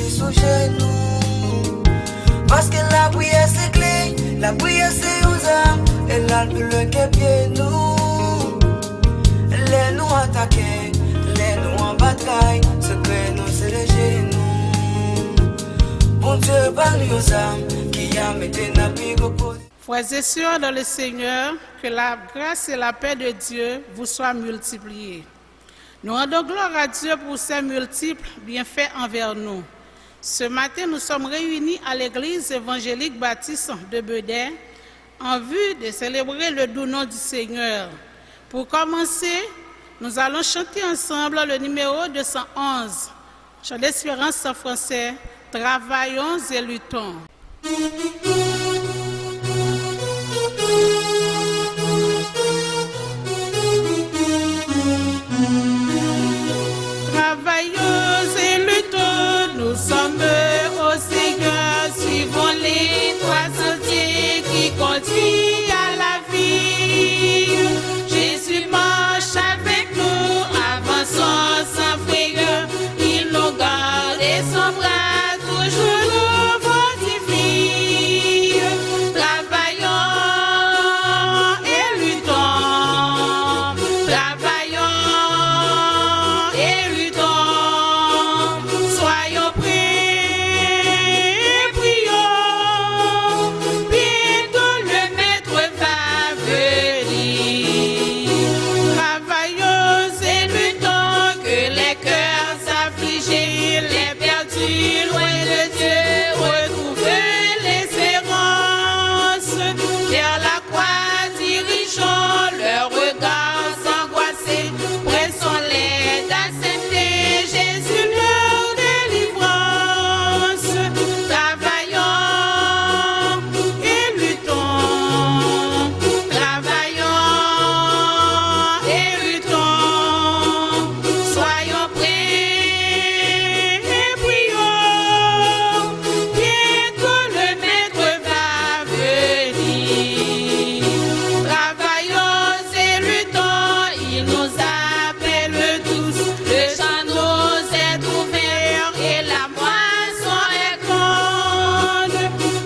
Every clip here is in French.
sous genoux. Parce que la prière c'est clé, la prière c'est aux âmes, et là le pied nous. Les nous attaquer, les nous en bataille, ce que nous c'est les genoux. Bon Dieu, parle aux âmes, qui a mis des navires au. Frères et sœurs dans le Seigneur, que la grâce et la paix de Dieu vous soient multipliées. Nous rendons gloire à Dieu pour ses multiples bienfaits envers nous. Ce matin, nous sommes réunis à l'église évangélique baptiste de Bedey en vue de célébrer le doux nom du Seigneur. Pour commencer, nous allons chanter ensemble le numéro 211, chant d'espérance en français, Travaillons et luttons. Travaillons et luttons, nous sommes au Seigneur, suivons les trois sentiers qui conduisent à la vie. Jésus marche avec nous, avançons sans frayeur, il nous garde et son bras toujours nous fortifie. Travaillons et luttons, travaillons et luttons. Soyons prêts et prions, bientôt le Maître va venir. Travaillons et luttons, que les cœurs affligés, les perdus loin de Dieu, retrouvent l'espérance. Vers la croix dirigeons leurs regards angoissés, pressons l'aide d'accepter Jésus leur délivrance. Travaillons et luttons, travaillons et luttons, soyons prêts et prions, bientôt le Maître va venir. Travaillons et luttons, il nous appelle tous, le champ nous est ouvert et la moisson est grande.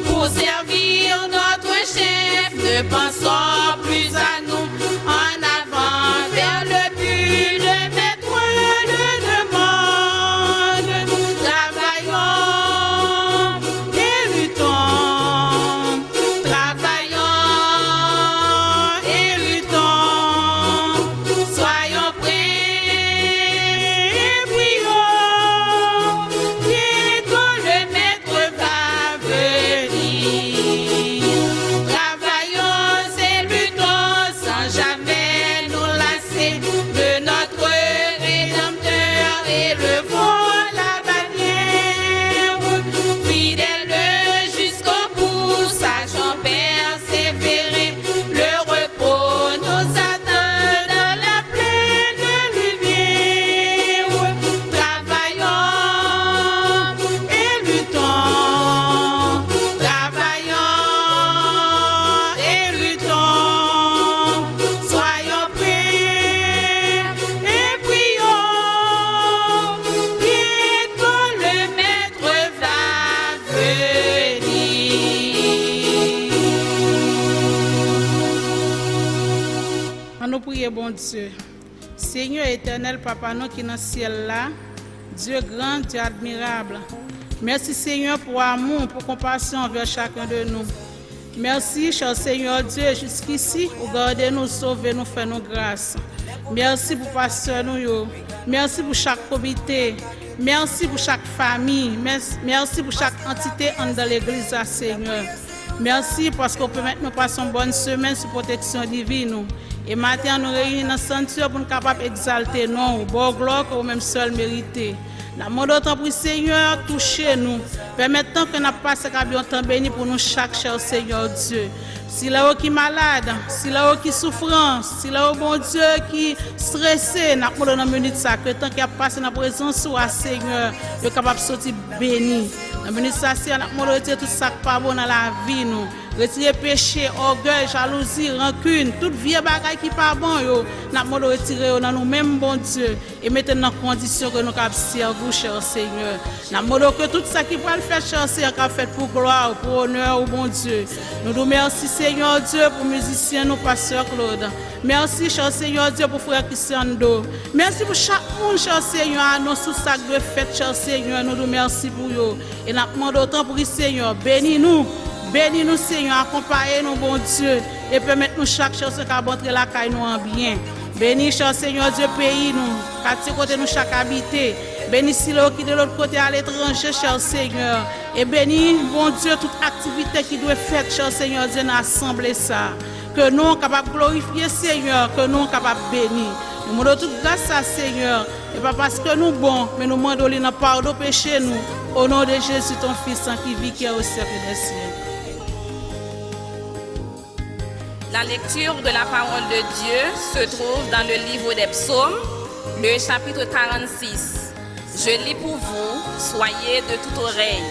Pour servir notre chef, ne pensons plus à nous, en avant vers le but de Maître le demande. Travaillons et luttons, travaillons et luttons, soyons prêts et prions, bientôt le Maître va venir. Travaillons et luttons sans jamais nous lasser de notre Rédempteur, élevons la bannière. Fidèle jusqu'au bout, sageons persévérer, le repos nous attend dans la pleine lumière. Travaillons et luttons, travaillons et luttons, soyons prêts et prions, bientôt le Maître va venir. Nous prions, bon Dieu. Seigneur éternel, Papa, nous qui est dans le ciel là, Dieu grand, Dieu admirable. Merci Seigneur pour amour, pour compassion envers chacun de nous. Merci, cher Seigneur Dieu, jusqu'ici, pour garder nous, sauver nous, faire nous grâce. Merci pour pasteur nous. Merci pour chaque comité. Merci pour chaque famille. Merci pour chaque entité dans l'église, Seigneur. Merci parce qu'on peut maintenant passer une bonne semaine sous protection divine. Et maintenant, nous réunissons dans le sanctuaire pour nous capables d'exalter nous, bon gloire que nous-mêmes seuls méritons. La demande autant pour le Seigneur, touchez-nous. Permettons que nous passions un temps béni pour nous chaque cher Seigneur Dieu. Si là qui est malade, si là qui est souffrant, si là bon Dieu qui est stressé, nous demandons dans minute ça que tant qu'il a passé dans la présence du Seigneur, il est capable de sortir béni. Dans minute ça, nous demandons tout ça qui pas bon dans la vie nous. Retirer péché, orgueil, jalousie, rancune, toute vieille bagaille qui pas bon yo, n'a demandé retirer dans nous mêmes bon Dieu et mettre dans condition que nous cap servir cher Seigneur. N'a demandé que tout ça qui va le faire cher Seigneur qu'a fait pour gloire, pour honneur au bon Dieu. Nous nous merci Seigneur Dieu pour musiciens nous pasteur Claude. Merci cher Seigneur Dieu pour frère Christian Do. Merci pour chaque monde cher Seigneur annonce tout ça de fête cher Seigneur. Nous nous merci pour yo et n'a demandé autant pour Seigneur bénis-nous. Bénis-nous, Seigneur, accompagnez-nous, bon Dieu, et permettez-nous chaque chose qui a montré la caille nous en bien. Bénis, cher Seigneur Dieu, pays nous, quartier côté nous chaque habité. Bénis si l'eau qui de l'autre côté à l'étranger, cher Seigneur. Et bénis, bon Dieu, toute activité qui doit être faite, cher Seigneur Dieu, dans l'assemblée ça. Que nous sommes capables de glorifier, Seigneur, que nous sommes capables de bénir. Nous demandons toute grâce à Seigneur. Et pas parce que nous sommes bons, mais nous demandons le pardon péché nous. Au nom de Jésus, ton Fils, qui vit, qui est au siècle des siècles. La lecture de la parole de Dieu se trouve dans le livre des Psaumes, le chapitre 46. Je lis pour vous, soyez de toute oreille.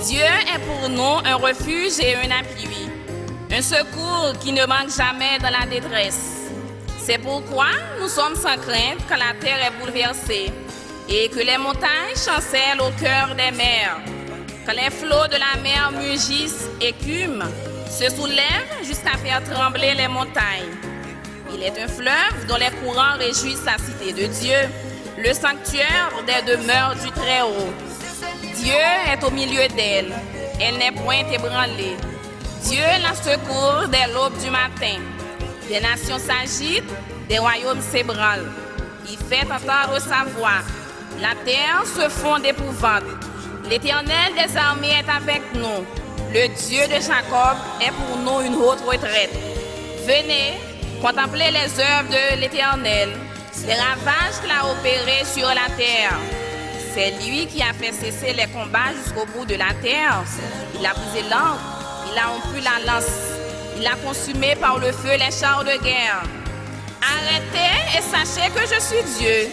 Dieu est pour nous un refuge et un appui, un secours qui ne manque jamais dans la détresse. C'est pourquoi nous sommes sans crainte quand la terre est bouleversée et que les montagnes chancellent au cœur des mers, quand les flots de la mer mugissent, écument, se soulève jusqu'à faire trembler les montagnes. Il est un fleuve dont les courants réjouissent la cité de Dieu, le sanctuaire des demeures du Très-Haut. Dieu est au milieu d'elle, elle n'est point ébranlée. Dieu la secourt dès l'aube du matin. Des nations s'agitent, des royaumes s'ébranlent. Il fait entendre sa voix. La terre se fond d'épouvante. L'Éternel des armées est avec nous. Le Dieu de Jacob est pour nous une haute retraite. Venez, contemplez les œuvres de l'Éternel, les ravages qu'il a opérés sur la terre. C'est lui qui a fait cesser les combats jusqu'au bout de la terre. Il a brisé l'ancre, il a rompu la lance, il a consumé par le feu les chars de guerre. Arrêtez et sachez que je suis Dieu.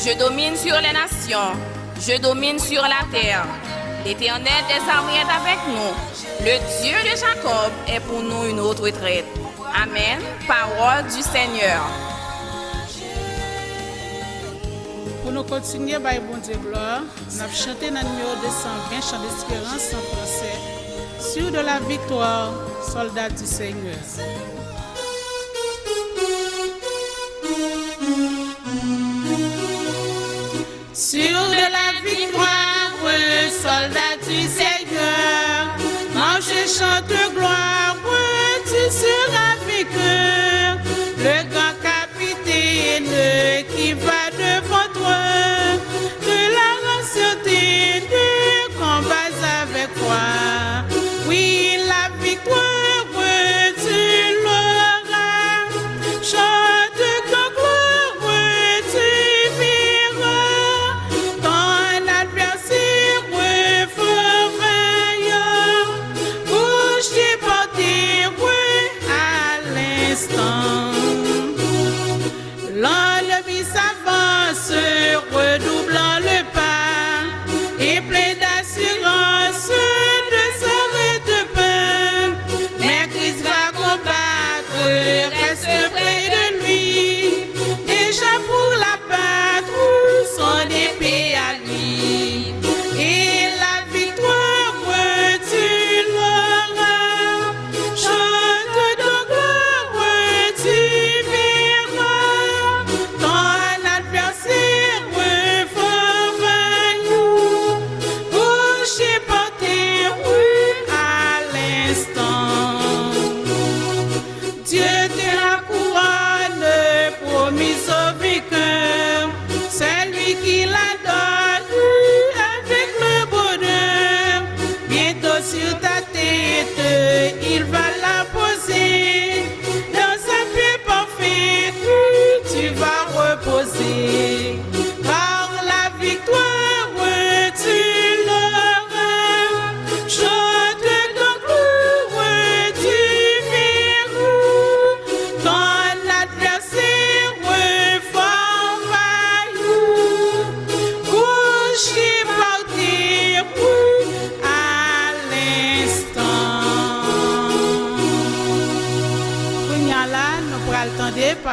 Je domine sur les nations, je domine sur la terre. L'Éternel des armées est avec nous. Le Dieu de Jacob est pour nous une haute retraite. Amen. Parole du Seigneur. Pour nous continuer, by bon Dieu gloire, nous avons chanté dans le numéro 220, chant d'espérance en français, sur de la victoire, soldats du Seigneur. Sur de la victoire, soldats du Seigneur, marche et chante gloire, tu seras vainqueur. Le grand capitaine qui va devant toi, de la rationté de combats avec toi. Oui, la victoire, tu l'auras. Chante ton gloire, tu verras. Ton adversaire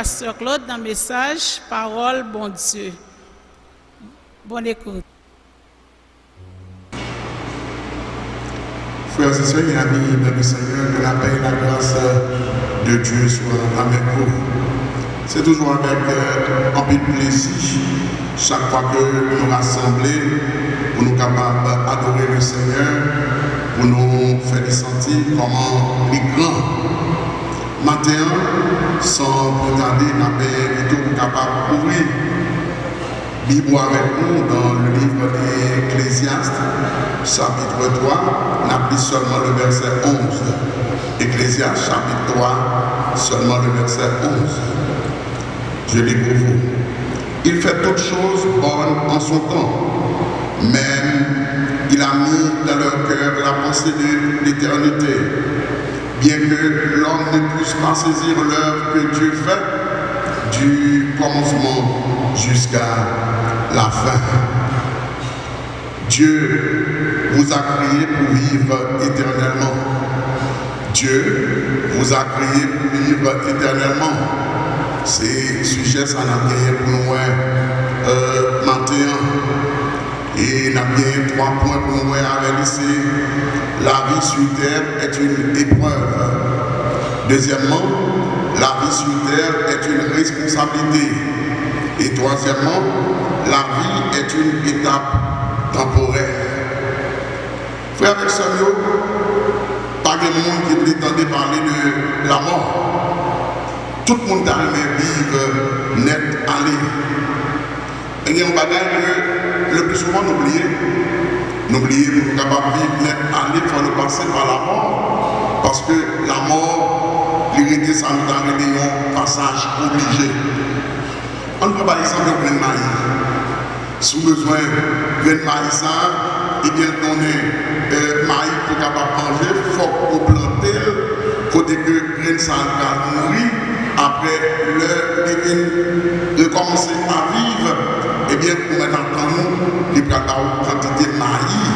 Pasteur Claude dans le message Parole bon Dieu. Bonne écoute. Frères et sœurs et amis dans le Seigneur, que la paix et la grâce de Dieu soient avec vous. C'est toujours avec un peu de plaisir chaque fois que nous nous rassemblons pour nous capables d'adorer le Seigneur, pour nous faire sentir comment les grands matin, sans retarder, nous avons capable d'ouvrir Bible avec nous dans le livre d'Ecclésiaste, chapitre 3, on applique seulement le verset 11. Ecclésiaste, chapitre 3, seulement le verset 11. Je lis pour vous. Il fait toutes choses bonnes en son temps. Même il a mis dans leur cœur la pensée de l'éternité. Bien que l'homme ne puisse pas saisir l'œuvre que Dieu fait du commencement jusqu'à la fin. Dieu vous a créé pour vivre éternellement. Dieu vous a créé pour vivre éternellement. C'est sujet ça n'a gagné pour nous matin. Et n'a bien 3 points pour nous avec ici. La vie sur terre est une épreuve. Deuxièmement, la vie sur terre est une responsabilité. Et troisièmement, la vie est une étape temporaire. Frères et sœurs, pas de monde qui prétendait parler de la mort. Tout le monde a aimé vivre net aller. Et il y a un bagage que le plus souvent n'oubliez pour nous capables de vivre net aller, il faut nous passer par la mort. Parce que la mort, l'hérité, ça nous a donné un passage obligé. On peut par exemple un grain de maïs. Si vous avez besoin de grain de maïs, et bien donner maïs pour capable manger, il faut que vous plantez, côté que le grain de va mourir. Après le commencer à vivre, et bien pour mettre en nous, il y a une quantité de maïs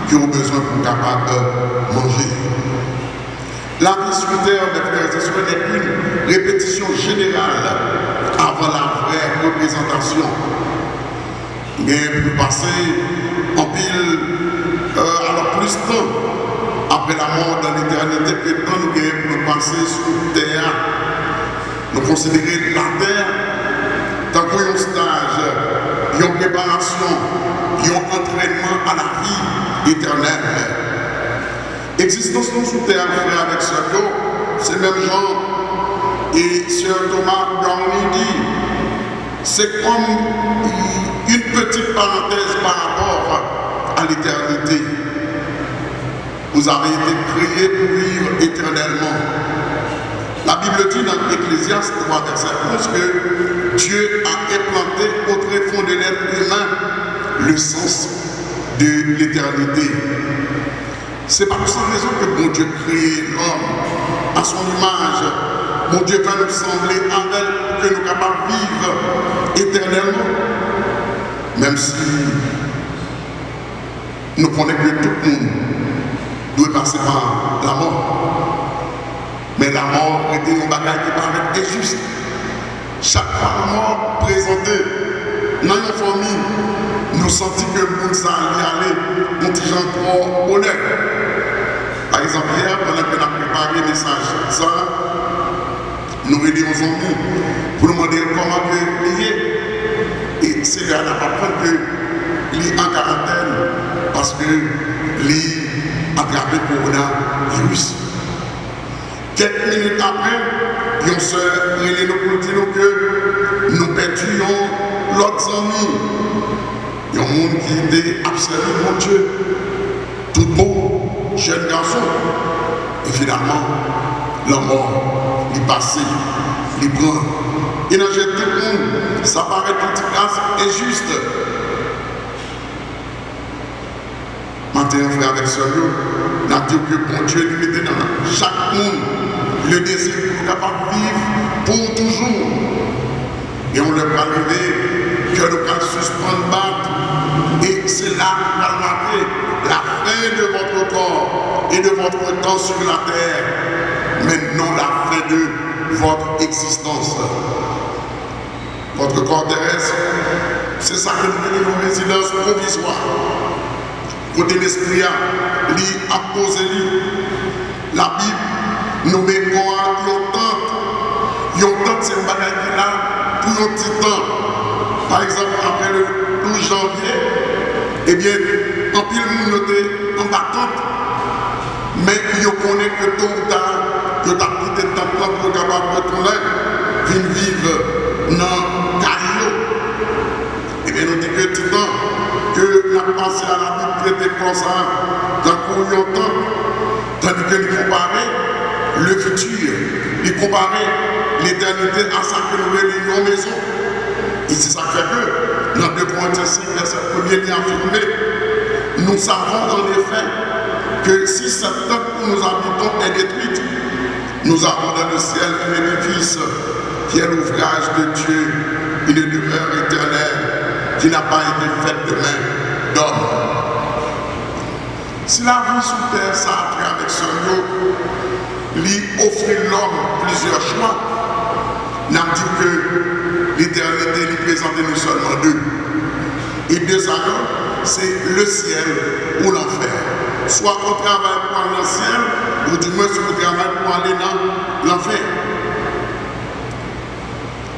qui ont besoin pour capable de manger. La vie sur terre, mes frères et sœurs, n'est qu'une répétition générale avant la vraie représentation. Mais pour passer en pile, alors plus de temps après la mort dans l'éternité, que le temps nous gagnons pour nous passer sur terre, nous considérer la terre tant qu'un stage, une préparation, un entraînement à la vie éternelle. Existence nous sous terre, frère avec Sœur Jo, c'est même Jean et Sœur Thomas Brownie dit, c'est comme une petite parenthèse par rapport à l'éternité. Vous avez été créés pour vivre éternellement. La Bible dit dans Ecclésiaste 3, verset 11 que Dieu a implanté au tréfonds de l'être humain le sens de l'éternité. C'est pas pour cette raison que bon Dieu crée l'homme à son image. Bon Dieu va nous sembler avec pour que nous soyons capables de vivre éternellement. Même si nous connaissons que tout le monde doit passer par la mort. Mais la mort était un bagage qui paraît injuste. Chaque fois la mort présentée dans une famille, nous sentons que le monde s'en aller, nous disons trop honnête. Par exemple, hier, pendant que nous avons préparé le message, ça, nous aidions aux amis pour nous demander comment il est. Et c'est là qu'on apprend que il est en quarantaine parce que il a attrapé le coronavirus. Quelques minutes après, ils ont se révélé pour dire que nous perdions l'autre ami. Il y a un monde qui était absolument mon Dieu, tout beau, jeune garçon. Et finalement, la mort, il passé, il prend. Il a jeté tout le monde. Ça paraît toute grâce injuste. Maintenant, frère avec Sœur Jo, nous avons dit que bon Dieu lui mettait dans chaque monde le désir pour capable de vivre pour toujours. Et on leur va arriver que nous allons suspendre battre. Et c'est là qu'on va marquer la fin de votre corps et de votre temps sur la terre, mais non la fin de votre existence. notre corps terrestre. C'est ça que nous venons une résidence provisoire. Côté l'esprit, il a posé la Bible nous met quoi il y a c'est un bagage qui est là pour un petit temps. Par exemple, après le 12 janvier, eh bien, en pile nous noter en battante, mais il connaît que tôt ou tard, que tu as quitté le temps pour capable de retourner, vivre dans Caillou. Eh bien, nous disons que tout le temps, que la pensée à la Bible traitée comme ça, dans le cours temps, tandis que nous comparons le futur, nous comparons l'éternité à ça que nous réunissons en maison. Et c'est ça qui fait que, dans 2 Corinthiens 5, verset 1er, il est affirmé, nous savons en effet que si cette terre où nous habitons est détruite, nous avons dans le ciel un édifice qui est l'ouvrage de Dieu, une demeure éternelle qui n'a pas été faite de main d'homme. Si la vie sous terre s'appelle avec ce mot, lui offre l'homme plusieurs choix, n'a dit que l'éternité lui présentait nous seulement 2. Et 2 alors, c'est le ciel ou l'enfer. Soit on travaille pour aller dans le ciel, ou du moins si on travaille pour aller dans l'enfer.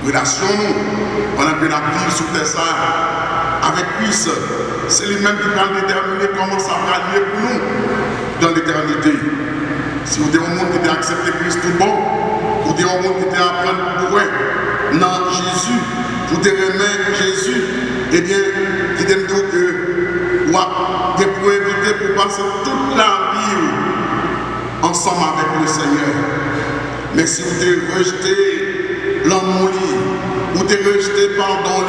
Relation nous, pendant que la vie sous terre ça, avec Christ, c'est lui-même qui va déterminer comment ça va aller pour nous dans l'éternité. Si vous êtes un monde qui a accepté Christ tout bon, vous êtes un monde qui a appris pour non Jésus, vous êtes remettre Jésus, eh bien, qui dit que vous avez pour éviter pour passer toute la vie ensemble avec le Seigneur. Mais si vous avez rejeté l'amour, vous avez rejeté pardon,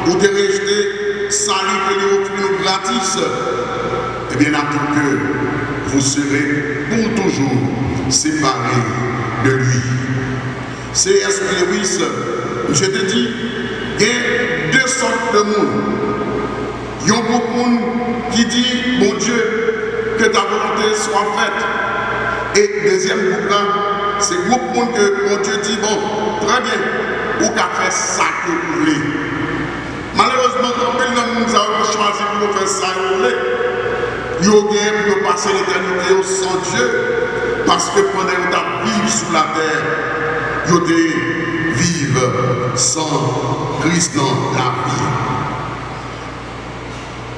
vous avez rejeté salut que nous offrons gratis, eh bien, que vous serez pour toujours séparés de lui. C'est Esprit Lewis, je te dis, il y a 2 sortes de monde. Il y a beaucoup de monde qui dit, mon Dieu, que ta volonté soit faite. Et deuxième groupe là, c'est beaucoup de monde que mon Dieu dit, bon, très bien, ou qu'à faire ça que vous voulez. Malheureusement, quand le monde a choisi pour faire ça que vous voulez, il y a pour passer l'éternité sans Dieu, parce que pendant que vous vivez sous la terre, vous vivre sans Christ dans la vie.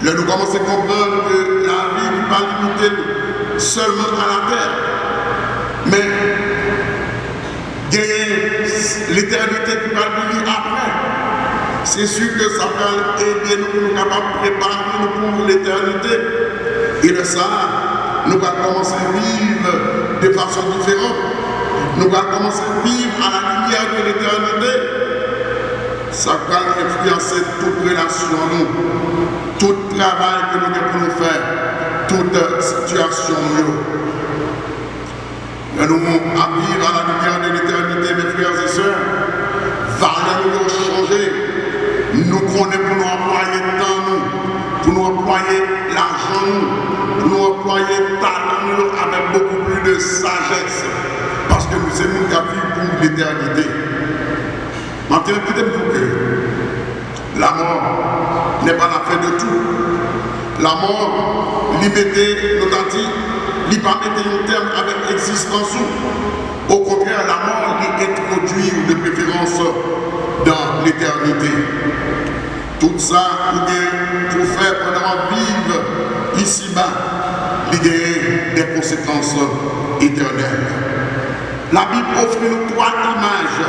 Là, nous commençons à comprendre que la vie n'est pas limitée seulement à la terre, mais l'éternité qui va venir après. C'est sûr que ça va aider nous capables de préparer nous pour l'éternité. Et de ça, nous allons commencer à vivre de façon différente. Nous allons commencer à vivre à la lumière de l'éternité. Ça va influencer toute relation, nous, tout travail que nous devons faire, toute situation. Nous allons vivre à la lumière de l'éternité, mes frères et sœurs. Valeurs nous changer. Nous connaissons pour nous employer le temps, nous, pour nous employer l'argent, nous, pour nous employer le talent nous, avec beaucoup plus de sagesse. Parce que nous sommes nous qui vivons pour l'éternité. Maintenant, écoutez-moi que la mort n'est pas la fin de tout. La mort, liberté, nous avons dit, il ne pas mettre un terme avec l'existence. Au contraire, la mort est introduite de préférence dans l'éternité. Tout ça, pour faire pendant vivre ici-bas, il y a des conséquences éternelles. La Bible offre nous 3 images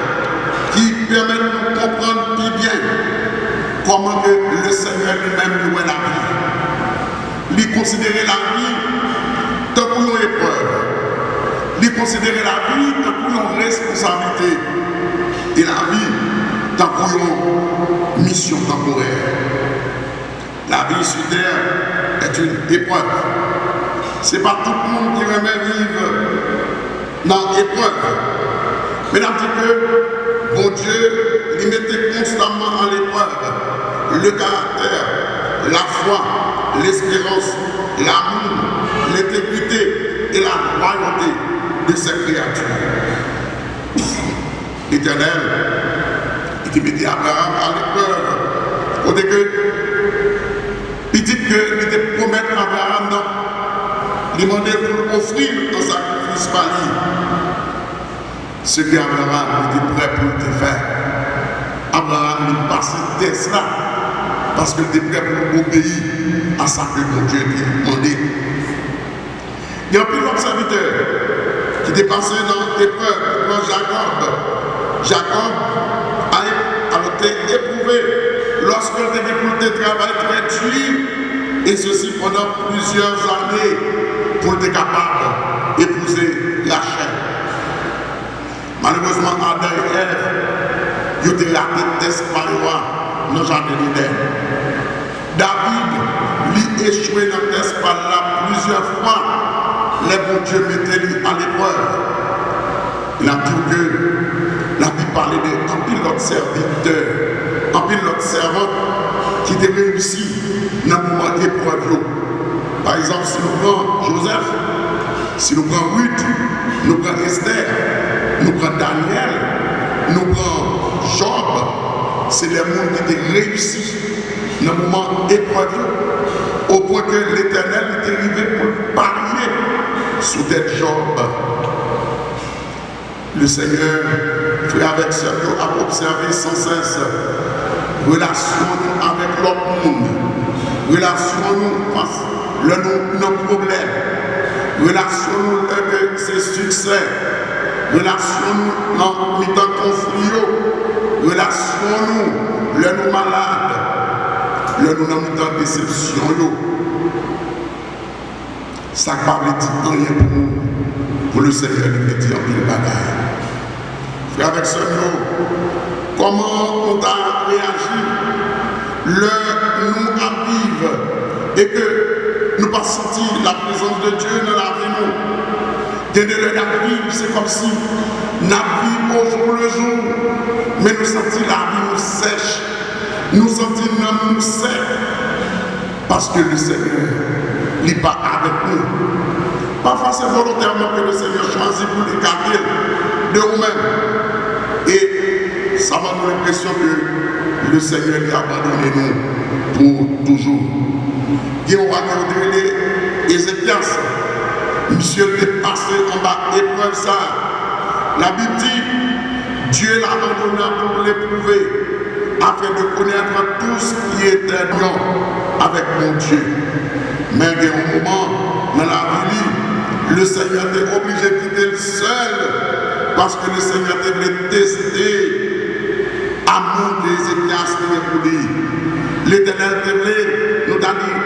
qui permettent de nous comprendre plus bien comment le Seigneur lui-même voit la vie. Il considère la vie tant pour une épreuve. Il considère la vie tant pour une responsabilité. Et la vie tant pour une mission temporaire. La vie sur terre est une épreuve. Ce n'est pas tout le monde qui remet vivre dans l'épreuve. Mais on dit que bon Dieu, il mettait constamment à l'épreuve le caractère, la foi, l'espérance, l'amour, l'intégrité et la loyauté de ses créatures. L'Éternel, qui mettait Abraham à l'épreuve. Côté que, il dit que il était promettre à Abraham, non, il demandait pour offrir un sacrifice par lui. Ce qu'Abraham était prêt pour te faire. Abraham il passait test là parce qu'il était prêt pour obéir à ça que mon Dieu lui demandait. Il y a un plus d'autres serviteurs qui étaient passés dans l'épreuve, dans Jacob. Jacob a été éprouvé lorsqu'il était pour le travail très dur, et ceci pendant plusieurs années pour être capable d'épouser Rachel. Malheureusement, Adam et Ève, ils ont été ratés d'espoir dans le jardin d'Éden. David, lui, échoué dans le test par là plusieurs fois. Les bons dieux mettaient lui à l'épreuve. Il a dit que la Bible parlait d'un pilote serviteur, un pilote servant qui était réussi dans le moment d'épreuve. Par exemple, si nous prenons Joseph, si nous prenons Ruth, nous prenons Esther, nous prenons Daniel, nous prenons Job, c'est les gens qui étaient réussis dans le moment d'épreuve, au point que l'Éternel était arrivé pour parier sous tête Job. Le Seigneur, frère avec sérieux, a observé sans cesse relation avec l'autre monde, relation nous face nos problèmes, relation nous avec ses succès, relation nous dans le conflit, relation nous le nous malades, le nous dans le déception. Ça ne parle pas rien pour le Seigneur de dire en pile bagaille. Frère avec ce mot, comment on a réagi nous arrive et que nous pas senti la présence de Dieu dans la vie nous. Dès le vivre, c'est comme si nous vivons au jour le jour, mais nous sentons la vie nous sèche, nous sentons l'âme nous sec, parce que le Seigneur n'est pas avec nous. Parfois c'est volontairement que le Seigneur choisit pour les garder de nous-mêmes. Et ça va nous l'impression que le Seigneur lui a abandonné nous pour toujours. Et on va regarder Ézéchias. Monsieur est passé en bas, épreuve ça. La Bible dit, Dieu l'a abandonné pour l'éprouver, afin de connaître tout ce qui était bon avec mon Dieu. Mais il y a un moment, dans la vie, le Seigneur était obligé de quitter le seul, parce que le Seigneur devait tester l'amour d'Ézéchias pour lui. L'Éternel devait nous a dit,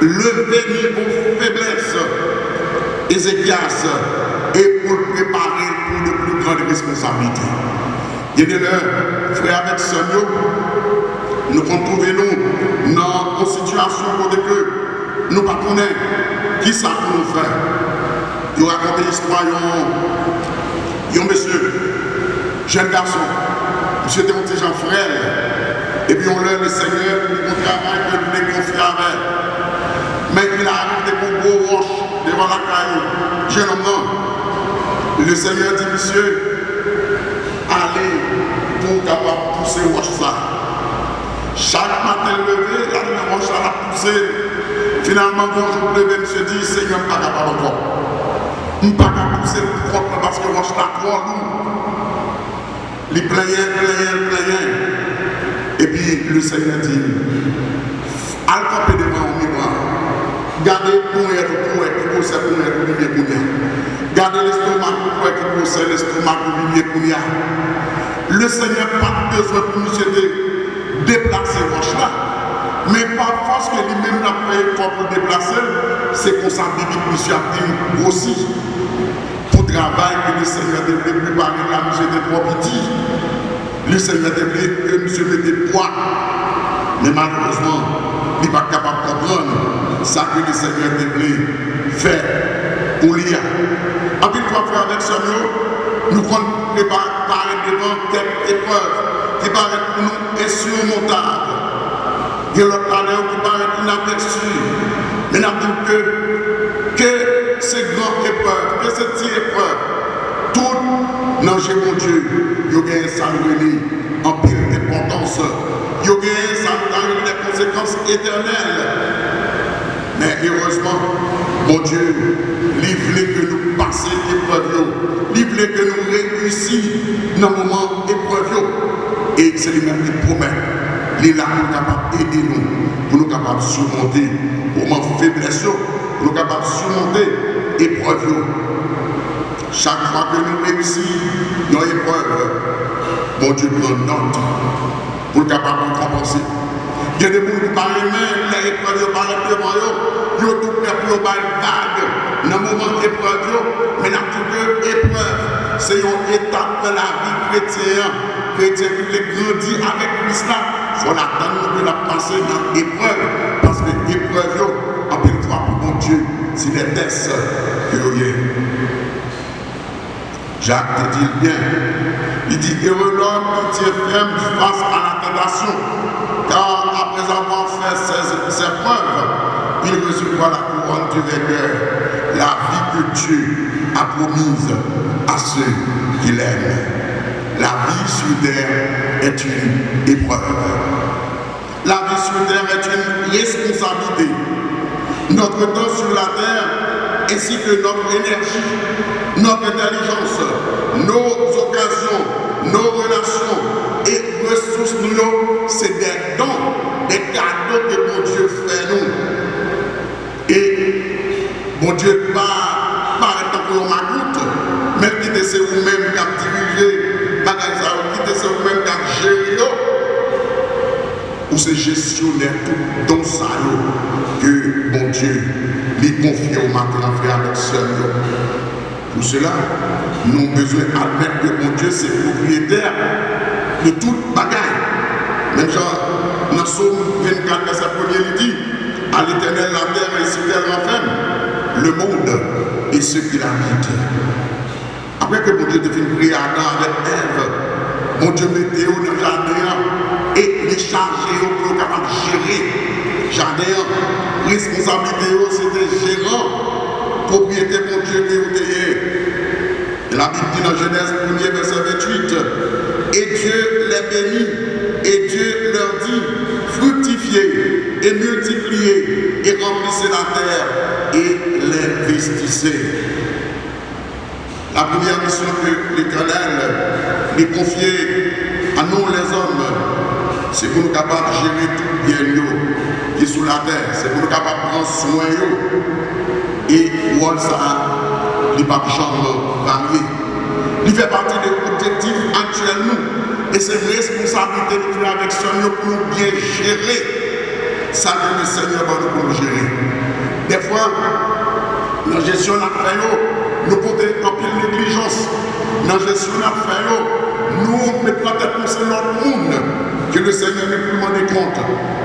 lever niveau faiblesse Ézéchias et pour le préparer pour de plus grandes responsabilités. Il y a des frères avec Seigneur, nous retrouvons-nous dans une situation où nous ne connaissons pas qui ça pour nous faire. Il raconte l'histoire d'un monsieur, jeune garçon, monsieur était un petit Jean frère, et puis on l'a le Seigneur, il travail que nous voulons confier avec. Mais il arrive des gros roches devant la caille, jeune homme. Le Seigneur dit, monsieur, allez pour capable pousser roche là. Chaque matin levé, la roche là la pousser. Finalement, quand je levé, monsieur dit, Seigneur, je ne suis pas capable encore. Je ne suis pas capable de pousser le propre parce que roche là trop lourd. Il plaignait. Et puis le Seigneur dit, allez camper devant au miroir. Gardez pour être qui possède pour être lumière pour rien. Gardez l'estomac pour être qui possède l'estomac pour lumière pour rien. Le Seigneur n'a pas besoin pour nous aider déplacer roche là. Mais par force que lui-même n'a pas effort pour déplacer, c'est pour ça que monsieur a dit aussi. Pour le travail que le Seigneur devait préparer là, monsieur était trop petit. Le Seigneur devait que monsieur mettait poids. Mais malheureusement, il n'est pas capable de comprendre ça que le Seigneur devait faire pour lui. En plus, frère avec ce mot, nous comptons préparer devant quelques épreuves qui paraissent pour nous insurmontables. Il y a l'autre année qui paraît inaperçu. Mais nous avons que ces grandes épreuves, que ces petites épreuves, toutes non, j'ai mon Dieu, il y a ça en pile d'importance. Il y a ça dans des conséquences éternelles. Mais heureusement, mon Dieu, livre que nous passions l'épreuve, livre que nous réussissions dans le moment épreuve. Et c'est lui-même qui promet. Il est là pour nous capable d'aider nous, pour nous capables de surmonter au moment faiblesse, pour nous capables de surmonter l'épreuve. Chaque fois que nous réussissons dans l'épreuve, mon Dieu prend note pour le capable de compenser. Il y a des gens qui parlent même, les épreuves parlent devant eux, ils ont tout fait pour vague dans le moment épreuve, mais dans toute épreuve, c'est une étape de la vie chrétienne. Chrétien qui est grandi avec Christ, il faut attendre que la passer dans l'épreuve, parce que l'épreuve, en pile fois pour mon Dieu, c'est des tests que vous avez. Jacques te dit bien, il dit heureux l'homme qui tient ferme face à la tentation, car après avoir fait ses preuves, il recevra la couronne du vainqueur, la vie que Dieu a promise à ceux qui l'aiment. La vie sur terre est une épreuve. La vie sur terre est une responsabilité. Notre temps sur la terre, ainsi que notre énergie, notre intelligence, nos occasions, nos relations et ressources, c'est des dons, des cadeaux que mon Dieu fait nous. Et mon Dieu pas arrêter pour ma route, mais qui c'est vous-même qui a dirigé, qui c'est vous-même qui a géré, ou c'est gestionnaire tout dans ça que mon Dieu lui confie au matin frère avec seul. Pour cela, nous avons besoin d'admettre que mon Dieu c'est propriétaire de toute bagaille. Même genre, dans Somme 24, verset 1er, il dit à l'Éternel la terre et ce qu'elle renferme, le monde et ceux qui l'habitent. Après que mon Dieu devine créer Adam avec Ève, mon Dieu mettait au jardin et les chargé pour capable de gérer. Jardin, responsabilité, c'était gérant, propriété mon Dieu que vous ayez. La Bible dit dans Genèse 1er, verset 28, et Dieu les bénit, et Dieu leur dit, fructifiez et multipliez et remplissez la terre et l'investissez. La première mission que l'Éternel lui confiée à nous les hommes, c'est pour nous capables de gérer tout bien qui est sous la terre, c'est pour nous capables de prendre soin et voir ça, il n'est pas jamais varié. Il fait partie de l'objectif actuel nous, et c'est une responsabilité de faire avec ça pour nous bien gérer ça que le Seigneur va nous pour nous gérer. Des fois, la gestion de l'affaire, nous portons un peu de négligence. Dans la gestion de l'affaire, nous mettons peut-être c'est notre monde que le Seigneur ne peut demander compte.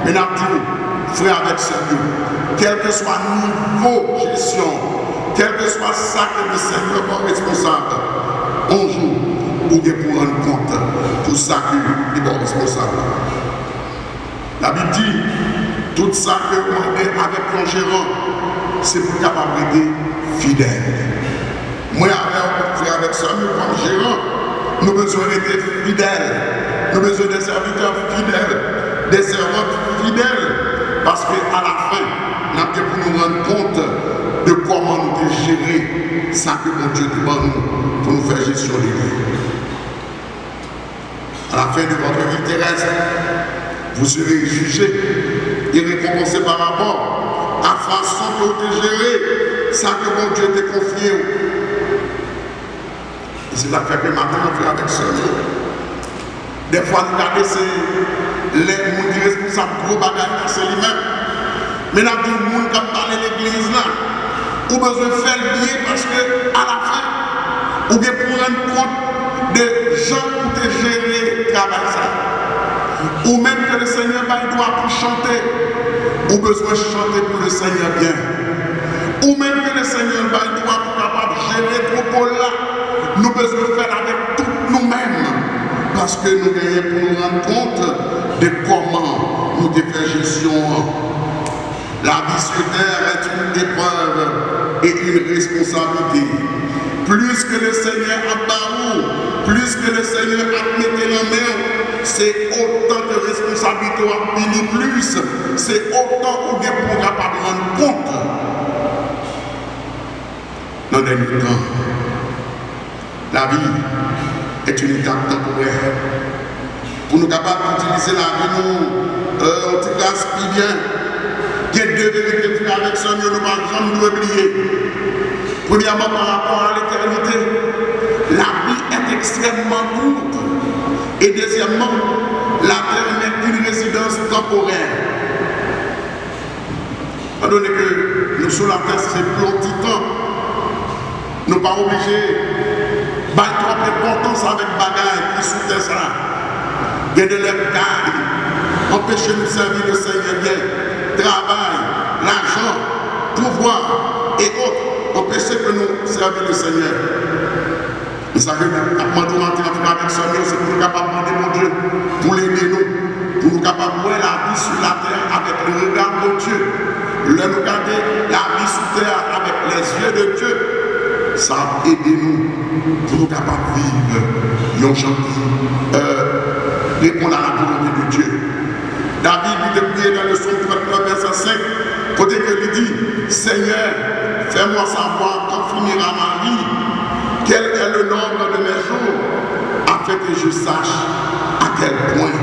Mais nous disons, frère avec Seigneur, quel que soit le niveau de gestion, quel que soit ça que le Seigneur est responsable, un jour, vous devez pour rendre compte tout ça que est responsable. La Bible dit, tout ça que vous demandez avec le gérant, c'est pour capacité fidèle. Moi, avec ça, nous, comme gérant, nous avons besoin d'être fidèles. Nous avons besoin des serviteurs fidèles, des servantes fidèles. Parce qu'à la fin, nous avons pour nous rendre compte de comment nous gérer ça que mon Dieu demande nous pour nous faire gestion des vies. À la fin de votre vie terrestre, vous serez jugés et récompensés par rapport à la façon que vous gérez ça que mon Dieu t'a confié. Et c'est là que le matin, on fait avec ça. Des fois, nous regardons les gens responsables de gros bagages, c'est lui-même. Mais nous avons dit, les gens qui parlent de l'église là, ou besoin de faire le bien parce qu'à la fin, ou bien pour rendre compte de gens qui ont géré le travail ça. Ou même que le Seigneur doit pour chanter, ou besoin de chanter pour le Seigneur bien. Ou même que le Seigneur doit pour capable de gérer le troupeau là, nous besoin de faire avec tout nous-mêmes. Parce que nous gagnons pour nous rendre compte de comment nous devons gestion. La vie sur terre est une épreuve et une responsabilité. Plus que le Seigneur a parlé plus que le Seigneur a mis la main, c'est autant de responsabilité à venir plus, c'est autant qu'on est pour capable de rendre compte. Dans les derniers temps, la vie est une étape temporaire. Pour nous capables d'utiliser la vie, nous, on gaspille bien. Il y a deux vérités avec ça, nous ne pouvons jamais oublier. Premièrement, par rapport à l'éternité, la vie est extrêmement courte. Et deuxièmement, la terre n'est qu'une résidence temporaire. Étant donné que nous sur la terre, c'est plus un petit temps, nous ne sommes pas obligés de faire trop d'importance avec les bagages qui sous terre. Il y a de l'ergaille, empêcher nous servir le Seigneur bien, travail, l'argent, pouvoir et autres, empêcher que nous servir le Seigneur. Nous savons que nous avons demandé avec ce Seigneur, c'est pour nous capables de demander mon Dieu, pour l'aider nous, pour nous capables de voir la vie sur la terre avec le regard de Dieu. Nous garder la vie sur terre avec les yeux de Dieu. Ça a aidé nous pour nous capables de vivre un chant qui répond à la volonté de Dieu. David lui déplié dans le psaume 39, verset 5, côté que lui dit, Seigneur, fais-moi savoir quand finira ma vie, quel est le nombre de mes jours, afin que je sache à quel point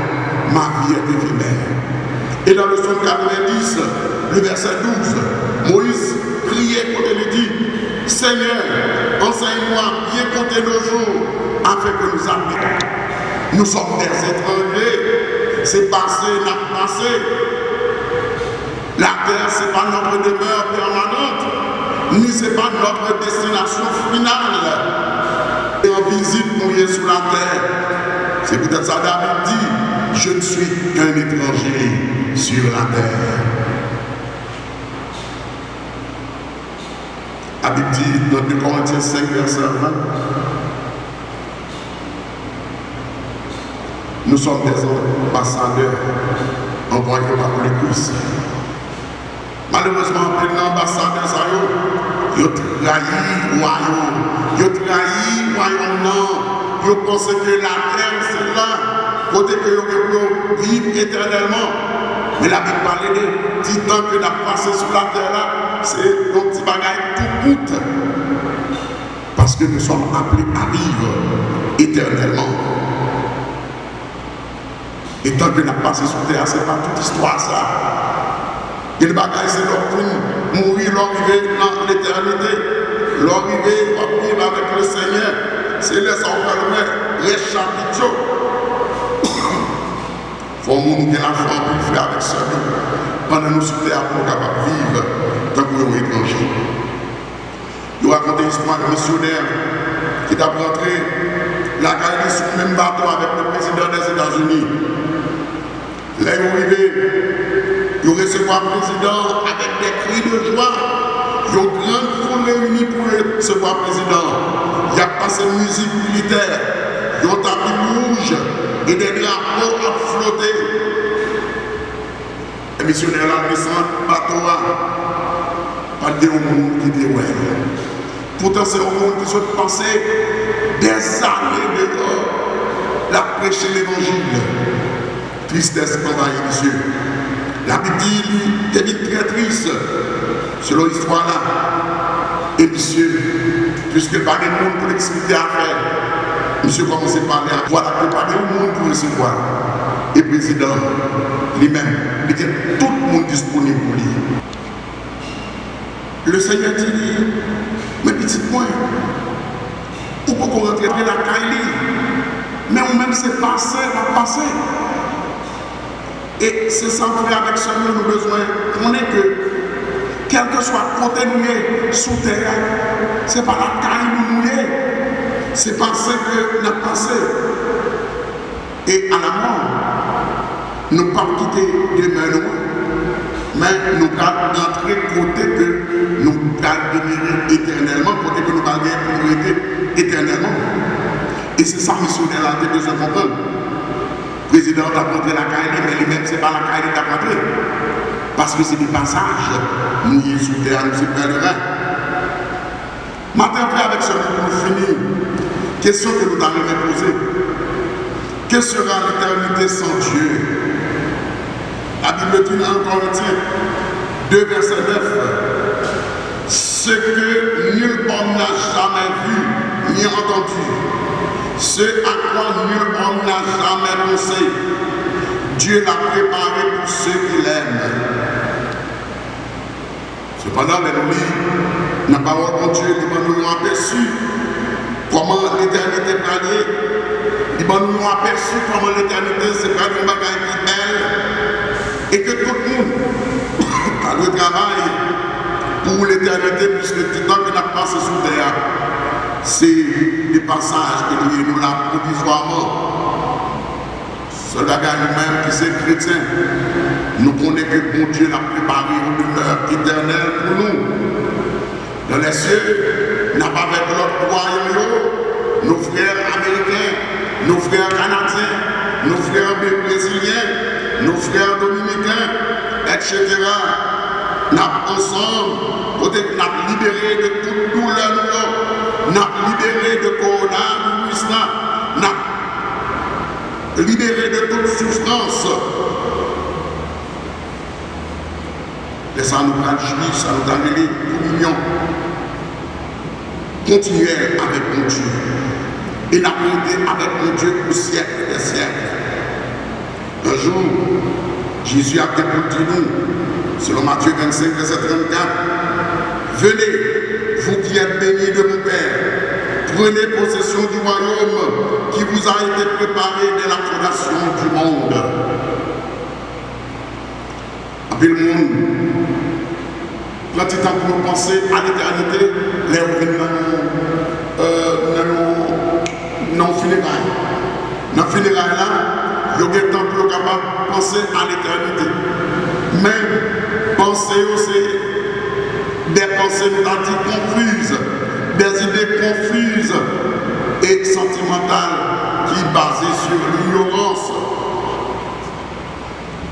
ma vie est éphémère. Et dans le psaume 90, le verset 12, Moïse priait quand il dit, Seigneur, enseigne-moi bien compter nos jours, afin que nous habitions. Nous sommes des étrangers, c'est passé, n'a passé. La terre, ce n'est pas notre demeure permanente, ni ce n'est pas notre destination finale. Et en visite, nous sommes sur la terre. C'est peut-être ça David dit, je ne suis qu'un étranger sur la terre. La Bible dit dans 2 Corinthiens 5, verset 20, nous sommes des ambassadeurs envoyés par le Christ. Malheureusement, plein d'ambassadeurs, ils ont trahi le royaume. Ils ont trahi le royaume, non. Ils pensent que la terre, c'est là, côté que ils vivent éternellement. Mais la Bible parle de 10 ans que nous avons passé sur la terre là, c'est un petit bagage tout coûte. Parce que nous sommes appelés à vivre éternellement. Et tant que nous avons passé sur la terre, ce n'est pas toute histoire ça. Et le bagage, c'est leur mourir, leur arriver dans l'éternité, leur arriver à vivre avec le Seigneur. C'est les enfants, les chapitres. Il faut que nous ayons la foi pour faire avec ça. Pendant que nous sommes terre pour capables de vivre tant que nous sommes étrangers. Nous racontons l'histoire d'un missionnaire qui est rentré la Caraïbe sur le même bateau avec le président des États-Unis. Là, ils sont arrivés, ils ont reçu le président avec des cris de joie. Ils ont grande foule réunie pour recevoir le président. Il y a passé musique militaire, ils ont tapis rouge et des drapeaux à flotter. Les missionnaires là descendent du bateau pas de monde qui dit ouais. Pourtant, c'est un monde qui se passé des années dehors, la prêcher l'évangile. Tristesse envahit les yeux. La Bible dit, lui, était très triste selon l'histoire là. Et monsieur, puisque pas de monde pour l'expliquer à faire, monsieur commence à parler à voilà que pas de monde pour recevoir. Et le président lui-même, il était tout le monde disponible pour lui. Le Seigneur dit, mes petits points, ou pour qu'on rentre dans la caille, mais ou même c'est passé, va passer. Et c'est ça frère avec ce que nous avons besoin. On est que, quel que soit côté nous sous terre, c'est pas la caille nous est, c'est passé que nous avons passé. Et à la mort, nous ne pas quitter demain loin, mais nous allons entrer côté que nous allons demeurer éternellement, côté que nous allons demeurer éternellement. Et c'est ça missionnaire là que nous devons comprendre. Le président a rentré la caille, mais lui-même, ce n'est pas la caille qui a rentré. Parce que c'est des passages, nous y sous terre, nous y pèlerins. Maintenant, après, avec ce que nous finissons, Question que nous allons poser. Quelle sera l'éternité sans Dieu? La Bible dit en Corinthiens 2, verset 9, ce que nul homme n'a jamais vu ni entendu, ce à quoi nul homme n'a jamais pensé, Dieu l'a préparé pour ceux qui l'aiment. Cependant, nous lisons la parole de Dieu, nous avons aperçu comment l'éternité parlait. Nous avons aperçu comment l'éternité c'est pas une bagaille qui belle et que tout le monde a le travail pour l'éternité, puisque le temps que nous avons passé sous terre, c'est des passages que nous là provisoirement. Ce bagage nous-mêmes qui c'est chrétien, nous connaissons que bon Dieu l'a préparé une demeure éternelle pour nous. Dans les cieux, n'a pas avec l'autre royaume, nos frères américains, nos frères canadiens, nos frères brésiliens, nos frères dominicains, etc. Nous ensemble, nous sommes libérés de toute douleur, nous sommes libérés de coronavirus, nous sommes libérés de toute souffrance. Et ça nous rend juif, ça nous donne une communion continuelle avec mon Dieu. Et la été avec mon Dieu pour siècles et des siècles. Un jour, Jésus a dit pour nous, selon Matthieu 25, verset 34, venez, vous qui êtes bénis de mon Père, prenez possession du royaume qui vous a été préparé dès la fondation du monde. Après le monde, quand il temps pour nous penser à l'éternité, les non funérailles. Dans les funérailles là, il y a des temps pour capable de penser à l'éternité. Mais penser aussi des pensées confuses, des idées confuses et sentimentales qui sont basées sur l'ignorance.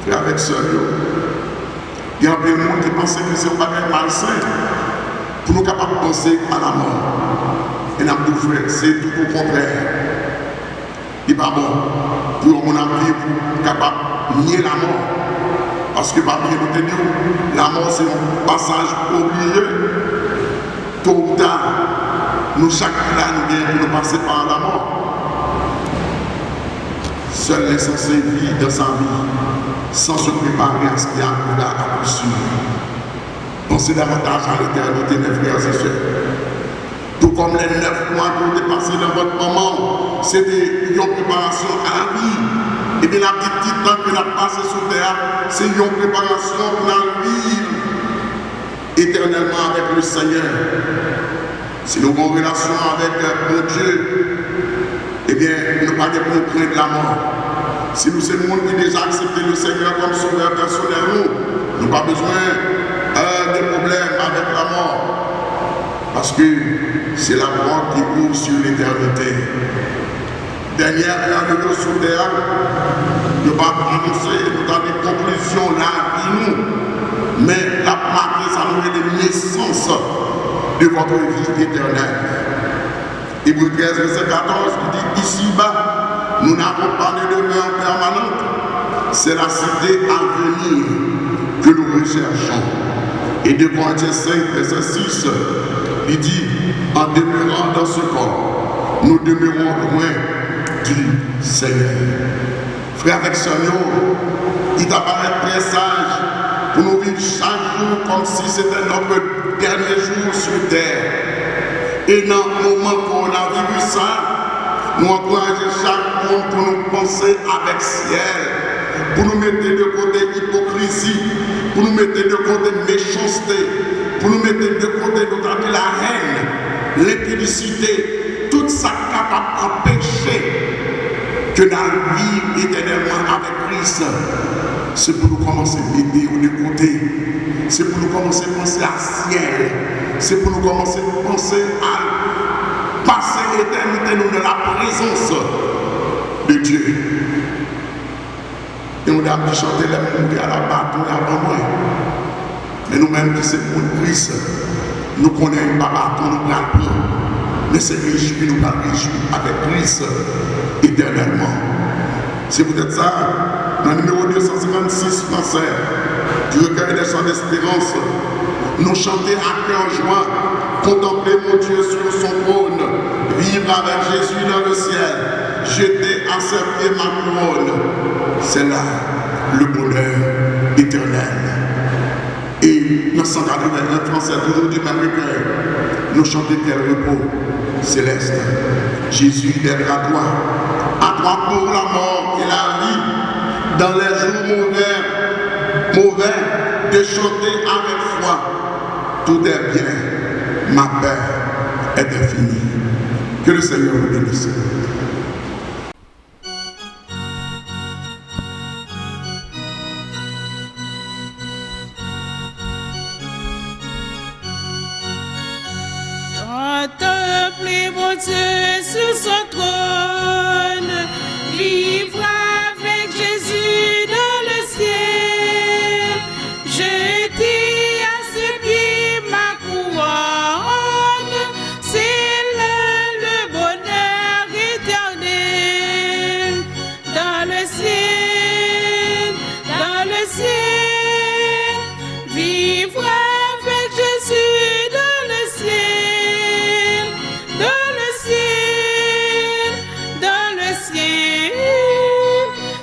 Frère avec sœur, il y a des gens qui pensent que c'est un bagage malsain pour nous capables de penser à la mort. Et nous avons frère, c'est tout au contraire. Il n'est pas bon pour mon vie pour capable de nier la mort. Parce que par nous te dit, la mort c'est un passage obligé. Tôt ou tard, nous chaque là nous viens pour nous passer par la mort. Seul est censé vivre dans sa vie sans se préparer à ce qui arrive à coup sûr. Pensez davantage à l'éternité, mes frères et sœurs. Tout comme les 9 mois que vous avez passés dans votre moment, c'était une préparation à la vie. Et bien la petite temps que nous avons passé sur terre, c'est une préparation pour la vie éternellement avec le Seigneur. Si nous avons une relation avec mon Dieu, eh bien, nous n'avons pas de craindre la mort. Si nous sommes le monde qui a déjà accepté le Seigneur comme sauveur personnel, nous n'avons pas besoin de problèmes avec la mort. Parce que c'est la mort qui court sur l'éternité. Dernière période sur terre, nous ne pas annoncer dans les conclusions la vie nous, mais la marque, ça nous est de naissance de votre vie éternelle. Hébreux 13, verset 14, il dit ici-bas, nous n'avons pas de demeure permanente. C'est la cité à venir que nous recherchons. Et 2 Corinthiens 5, verset 6, il dit, en demeurant dans ce corps, nous demeurons loin du Seigneur. Frère avec son il t'apparaît très sage pour nous vivre chaque jour comme si c'était notre dernier jour sur terre. Et dans le moment coronavirus, nous encourageons chaque monde pour nous penser avec ciel, pour nous mettre de côté l'hypocrisie, pour nous mettre de côté méchanceté, pour nous mettre de côté la haine, l'impudicité, tout ça capable d'empêcher que nous vivions éternellement avec Christ. C'est pour nous commencer à mettre de côté, c'est pour nous commencer à penser à ciel, c'est pour nous commencer à penser à passer l'éternité nous dans la présence de Dieu. Et nous avons chanté les mots à la bataille avant moi. Mais nous-mêmes qui sommes pour Christ, nous connaissons pas bâton, nous prenons. mais c'est réjouir, nous pas réjouir avec Christ éternellement. C'est peut-être ça, dans le numéro 256 français, du recueil des chants d'espérance, nous chanter à cœur joie, contempler mon Dieu sur son trône, vivre avec Jésus dans le ciel, jeter à ses pieds ma couronne. C'est là le bonheur éternel. Et dans 181 français, toujours du même recueil, nous chantons quel repos céleste. Jésus est à toi pour la mort et la vie, dans les jours mauvais, de chanter avec foi. Tout est bien, ma paix est infinie. Que le Seigneur vous bénisse. Contemplez mon Dieu sur son trône, vivre avec Jésus dans le ciel, jeter à ses pieds ma couronne, c'est là le bonheur éternel, dans le ciel, vivre avec Jésus dans le ciel,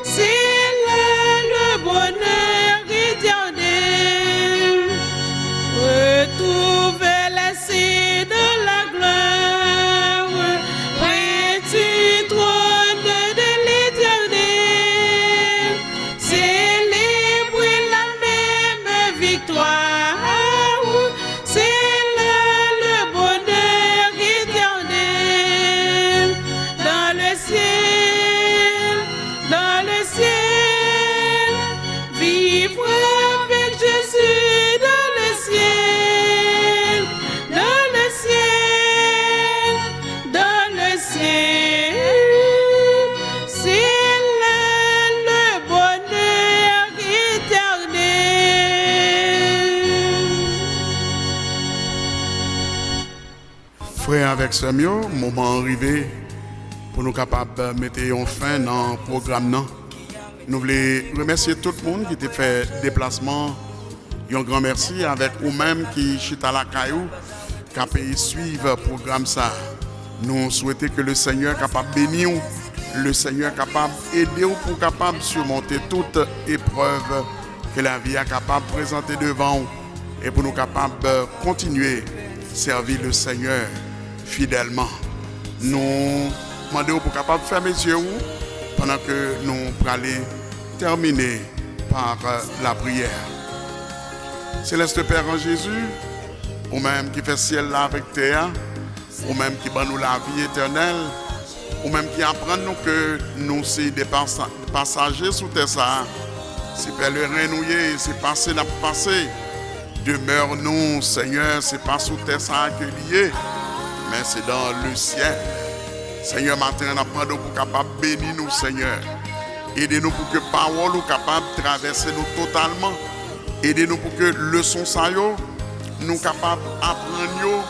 c'est là le bonheur éternel. Retrouver laissé de la gloire, près du trône de l'éternel, célébrer la même victoire, c'est là le bonheur éternel, dans le ciel, vivre avec Jésus dans le ciel, c'est là le bonheur éternel. Frère avec Samuel, moment arrivé pour nous capables de mettre en fin dans le programme. Nous voulons remercier tout le monde qui a fait déplacement. Un grand merci avec vous-même qui chute à la caillou, qui a payé suivre le programme ça. Nous souhaitons que le Seigneur capable de bénir, le Seigneur capable d'aider pour capable de surmonter toute épreuve que la vie est capable de présenter devant nous et pour nous capables de continuer à servir le Seigneur fidèlement. Nous demandons pour capable de fermer les yeux pendant que nous allons terminer par la prière. Céleste Père en Jésus, ou même qui fait ciel là avec terre, ou même qui donne nous la vie éternelle, ou même qui apprend nous que nous sommes des passagers sous terre ça. Si pèlerin nous y est, c'est passé, n'a pas passé. Demeure nous, Seigneur, c'est pas sous terre ça que lié, mais c'est dans le ciel. Seigneur, matin, on apprend pour capable bénir nous, Seigneur. Aidez-nous pour que parole nous capable de traverser nous totalement. Aidez-nous pour que leçon ça nous capables d'apprendre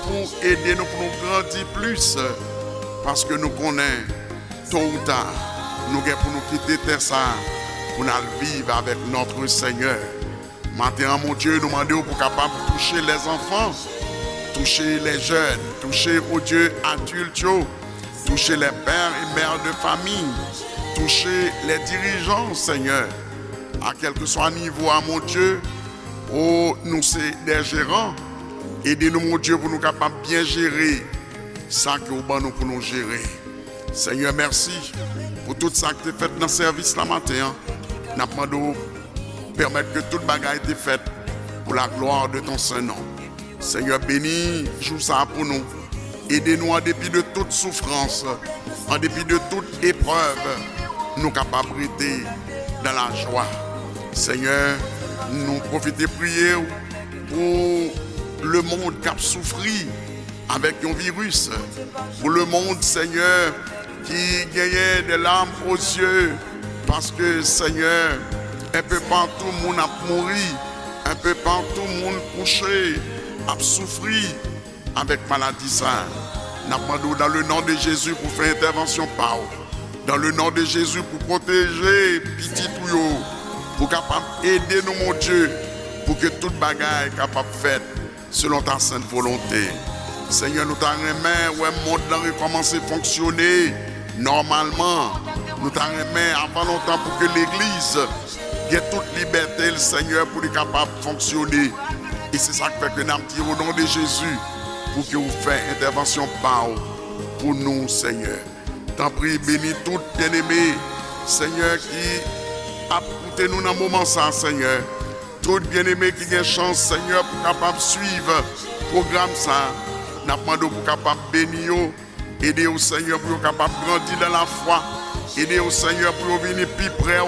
pour aider nous pour nous grandir plus. Parce que nous connaissons tôt ou tard, nous avons pour nous quitter terre ça, pour nous vivre avec notre Seigneur. Maintenant, mon Dieu, nous demandons pour capable de toucher les enfants, toucher les jeunes, toucher aux dieux adultes, toucher les pères et mères de famille, toucher les dirigeants, Seigneur, à quel que soit niveau, à mon Dieu, oh, nous sommes des gérants. Aidez-nous, mon Dieu, pour nous capables de bien gérer ça que nous avons pour nous gérer. Seigneur, merci pour tout ça que tu as fait dans le service la matin. Nous demandons permettre que toute bagaille été faite pour la gloire de ton Saint-Nom. Seigneur, bénis, joue ça pour nous. Aidez-nous en dépit de toute souffrance, en dépit de toute épreuve, nous capables d'être dans la joie. Seigneur, nous profitons prier pour le monde qui a souffert avec un virus, pour le monde, Seigneur, qui gagnait des larmes aux yeux, parce que, Seigneur, un peu partout, le monde a mouru, un peu partout, le monde couché, a souffert avec maladie ça. Nous demandons dans le nom de Jésus pour faire intervention par eux. Dans le nom de Jésus pour protéger petit Touyo, pour capable aider nous, mon Dieu, pour que toute bagaille capable faite selon ta sainte volonté. Seigneur, nous t'en remercions, ouais, le monde a recommencé à fonctionner normalement. Nous t'en remercions avant longtemps pour que l'Église ait toute liberté, le Seigneur, pour être capable de fonctionner. Et c'est ça que fait que nous tirons au nom de Jésus pour que vous fassiez intervention par pour nous, Seigneur. T'en prie, bénis toutes bien-aimées, Seigneur, qui a écouté nous dans ce moment, ça, Seigneur. Toutes bien-aimées qui ont chance, Seigneur, pour capable suivre le programme, ça. Nous demandons pour capable bénir, aider au Seigneur pour capable grandir dans la foi, aider au Seigneur pour venir plus près,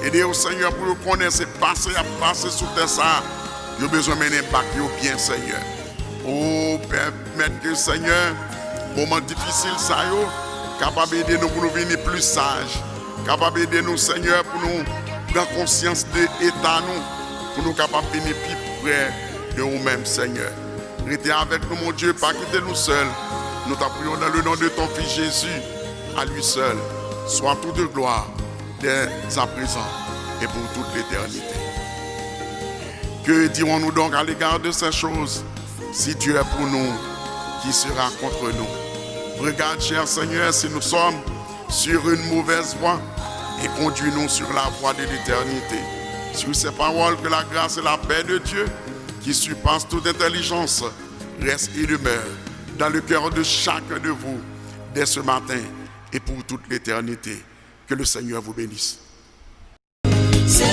aider au Seigneur pour connaître et passer sous terre, ça. Nous avons besoin de mener bac bien, Seigneur. Oh, permettre que, Seigneur, moment difficile, ça, capable d'aider nous pour nous venir plus sages, capable d'aider nous, Seigneur, pour nous prendre conscience de l'état, pour nous capables de venir plus près de nous-mêmes, Seigneur. Restez avec nous, mon Dieu, pas quitter nous seuls. Nous t'appuyons dans le nom de ton Fils Jésus, à lui seul. Soit toute gloire dès à présent et pour toute l'éternité. Que dirons-nous donc à l'égard de ces choses? Si Dieu est pour nous, qui sera contre nous? Regarde, cher Seigneur, si nous sommes sur une mauvaise voie et conduis-nous sur la voie de l'éternité. Sur ces paroles, que la grâce et la paix de Dieu, qui surpasse toute intelligence, reste et demeure dans le cœur de chacun de vous dès ce matin et pour toute l'éternité. Que le Seigneur vous bénisse. C'est